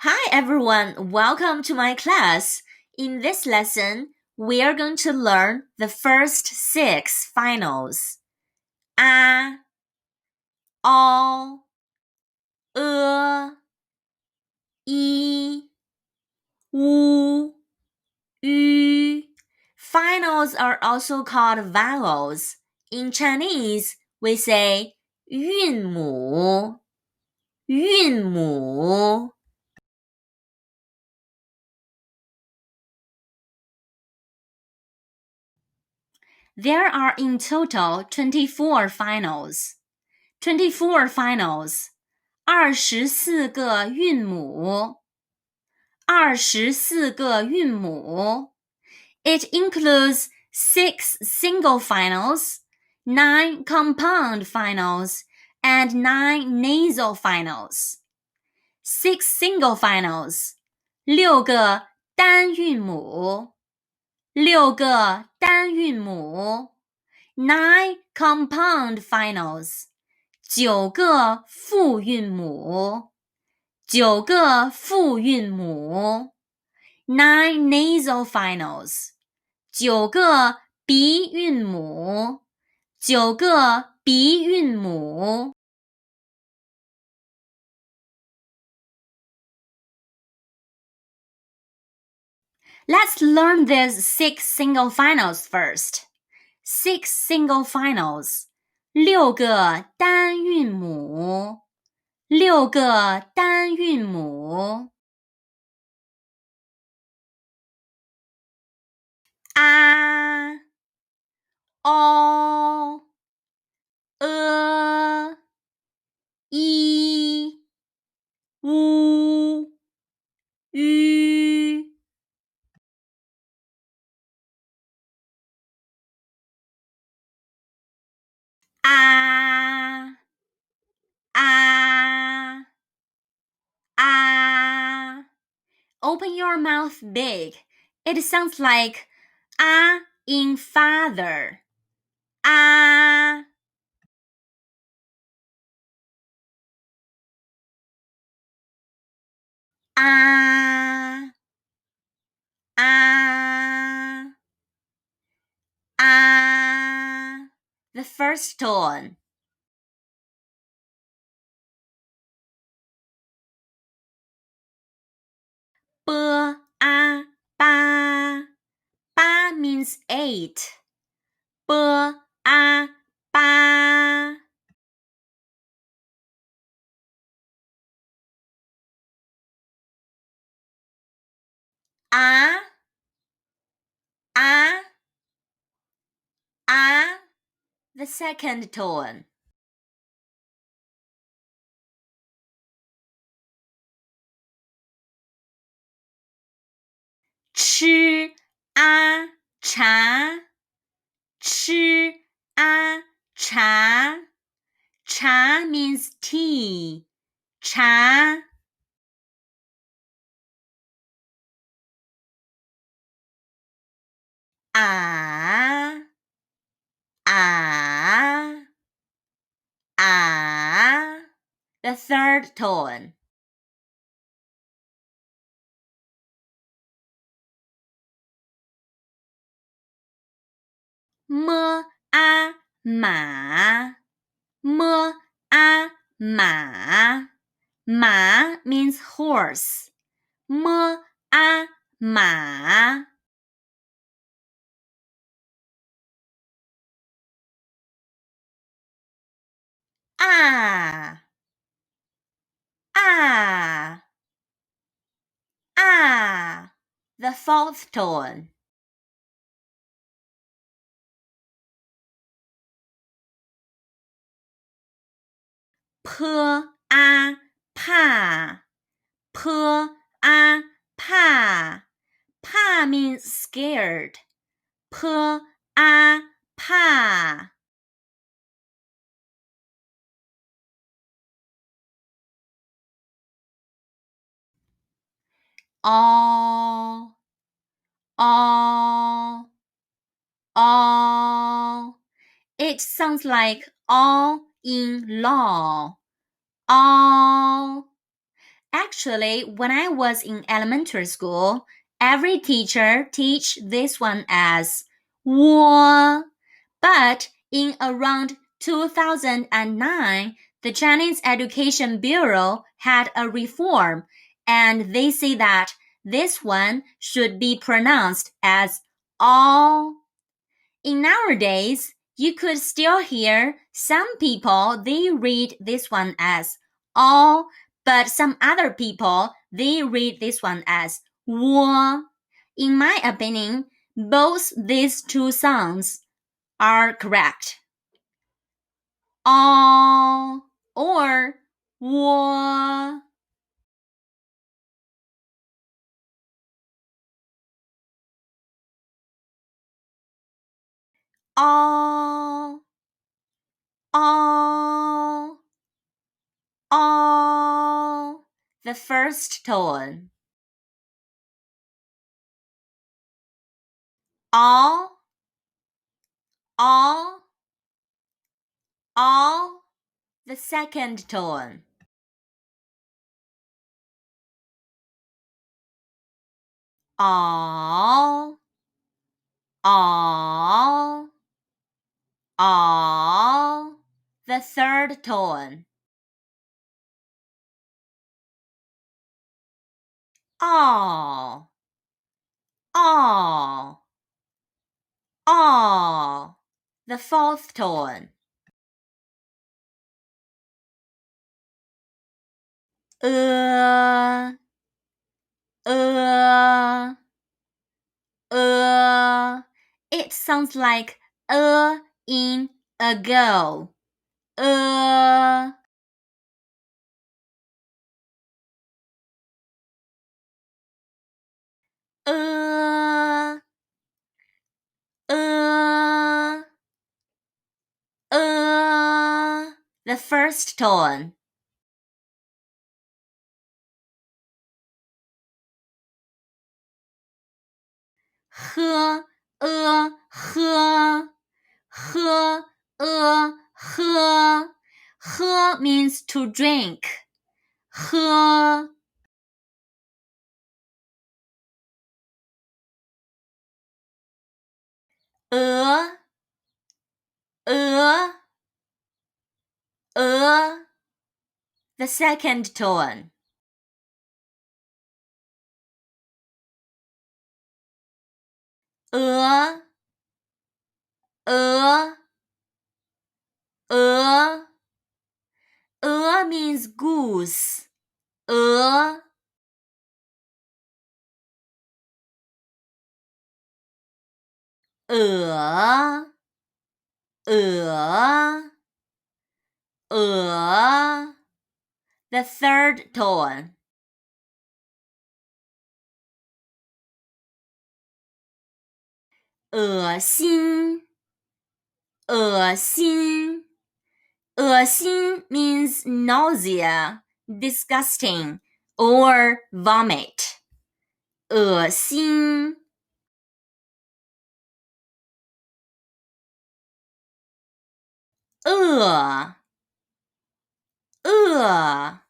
Hi everyone, welcome to my class. In this lesson, we are going to learn the first 6 finals. A, O, E, U, Ü. Finals are also called vowels. In Chinese, we say 韵母,韵母. There are in total 24 finals. 24 finals. 24个韵母。24个韵母。It includes 6 single finals, 9 compound finals, and 9 nasal finals. 6 single finals. 6个单韵母。6个单韵母。9 compound finals. 9个复韵母。9个复韵母。9 nasal finals. 9个鼻韵母。9个鼻韵母。Let's learn these 6 single finals first. 6 single finals. 6个单韵母。6个单韵母。A, O, E, U, Ü. A, A, A. Open your mouth big. It sounds like A in father. A. A. A. A. The first tone. B, A, ba. Ba means 8. B, A, ba. A, A, A. The second tone. Ch, A, cha. Ch, A, cha. Cha means tea. Cha. A, A, A. The third tone. M, A, ma. M, A, ma. Ma means horse. M, A, ma. A, A, A. The fourth tone. P, A, pa. P, A, pa. Pa means scared. P, A, pa. All, all, all. It sounds like all in law. All. Actually, when I was in elementary school, every teacher teach this one as 我. But in around 2009, the Chinese Education Bureau had a reform, and they say that this one should be pronounced as all. In nowadays, you could still hear some people they read this one as all, but some other people they read this one as 我. In my opinion, both these two sounds are correct. All or 我. All, all, all. The first tone. All, all, all. The second tone. All, all, all. The third tone. All, all, all. The fourth tone. Uh, uh, uh. It sounds like in ago. Uh, uh, uh, the first tone. H, h, h, h. H means to drink. H, uh, uh, the second tone. Uh, uh, uh. Means goose. Uh, uh, uh, the third tone. 恶心，恶心，恶心 means nausea, disgusting, or vomit. 恶心，恶，恶，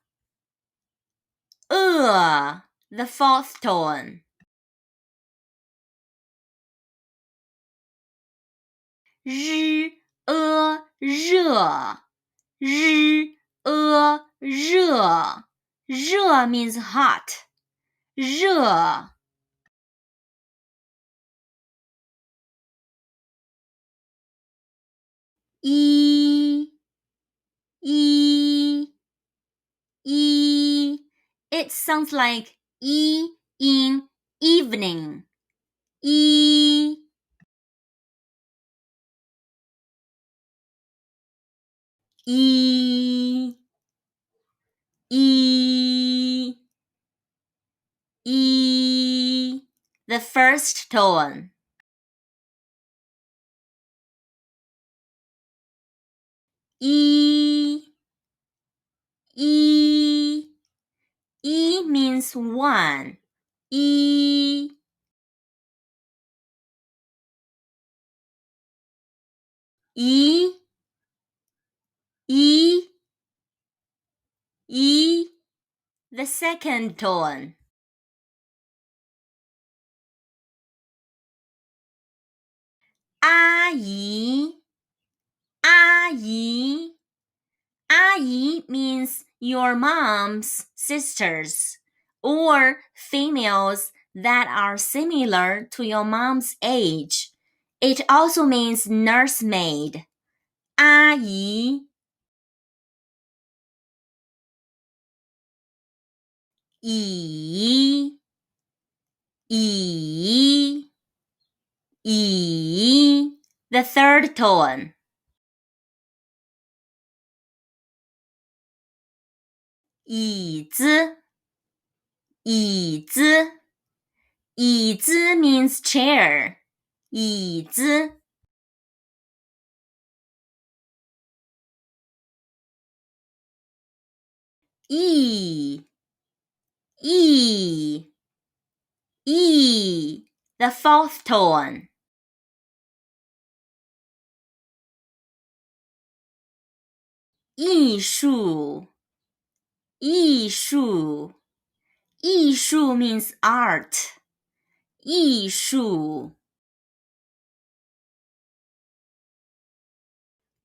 恶 the fourth tone. 日，热，日，热，热 means hot. 热，一，一。It sounds like in evening. 一，一，the first tone. 一，means one. 一，一， The second tone. 阿姨，阿姨。阿姨 means your mom's sisters or females that are similar to your mom's age. It also means nursemaid. 阿姨，姨，姨，姨。The third tone. 椅子，椅子，椅子 means chair. 椅子，E, E, E. The fourth tone. 艺术，艺术，艺术 means art. 艺术，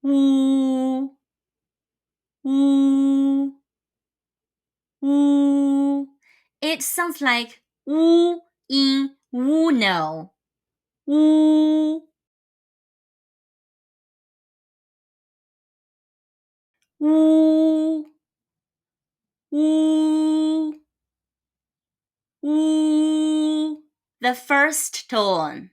屋，屋，屋。It sounds like 屋 in Uno. 屋，屋，屋，屋。The first tone.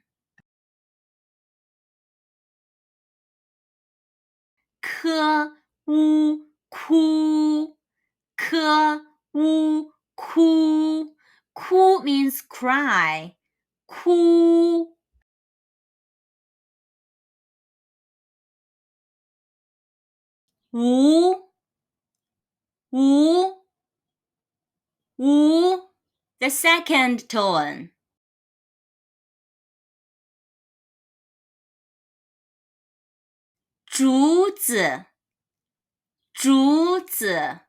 科乌哭，科乌哭，哭 means cry. 哭，无，无，无。The second tone. 竹子，竹子，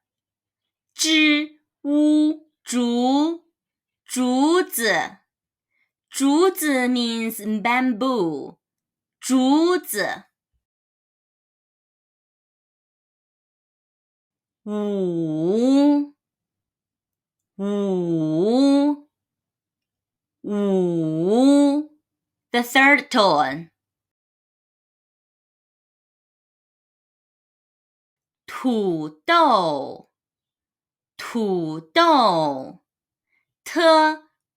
枝乌竹，竹子，竹子 means bamboo. 竹子，五，五，五。The third tone. 土豆，土豆，t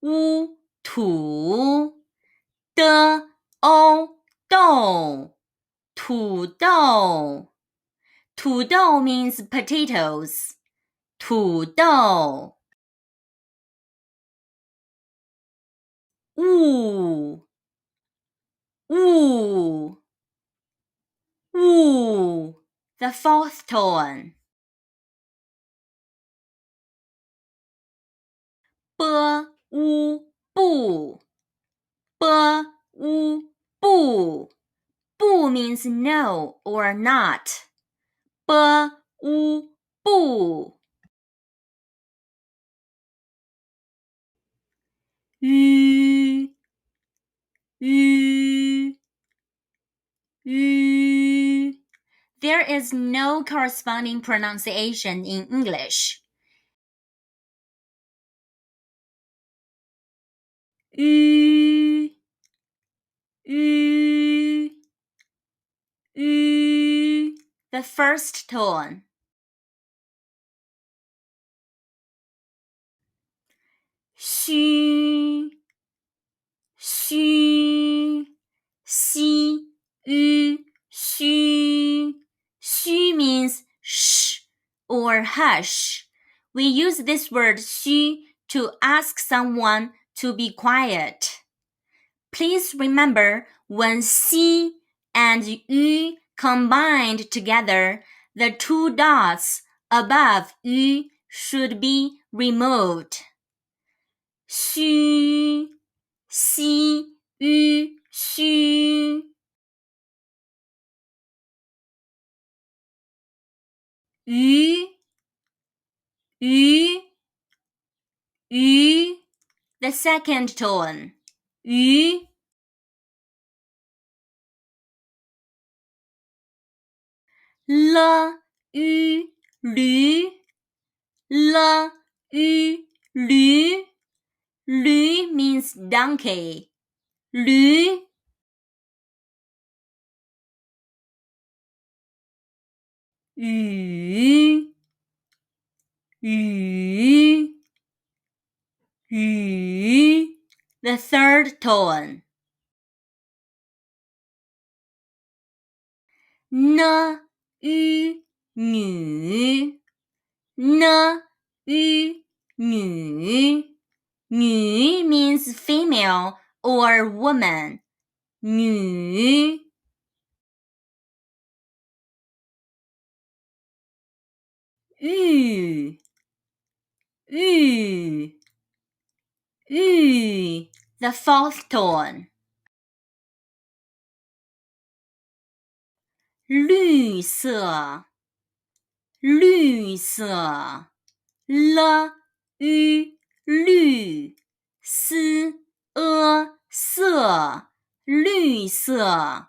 u 土，d o 豆，土豆，土豆 means potatoes. 土豆，雾，雾，雾。The fourth tone. 波乌布，波乌布，布 means no or not. 波乌布，吁，吁，吁。There is no corresponding pronunciation in English. 吁，吁，吁。The first tone. 虚，虚，西吁，虚，虚 means shh or hush. We use this word 虚 to ask someone to be quiet. Please remember when 西 and 吁 combined together, the two dots above 吁 should be removed. 虚，西吁，虚，鱼，鱼。鱼 the second tone. 鱼 了 ü 驴 了 ü 驴 驴 means donkey. 驴雨雨雨 the third tone. 呢 ü 女 呢 ü 女 女 means female or woman. 女玉玉玉 the fourth tone. 绿色绿色 了 ü 绿 s 色绿色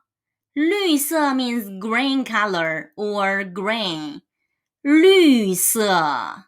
绿色 means green color or green. 绿色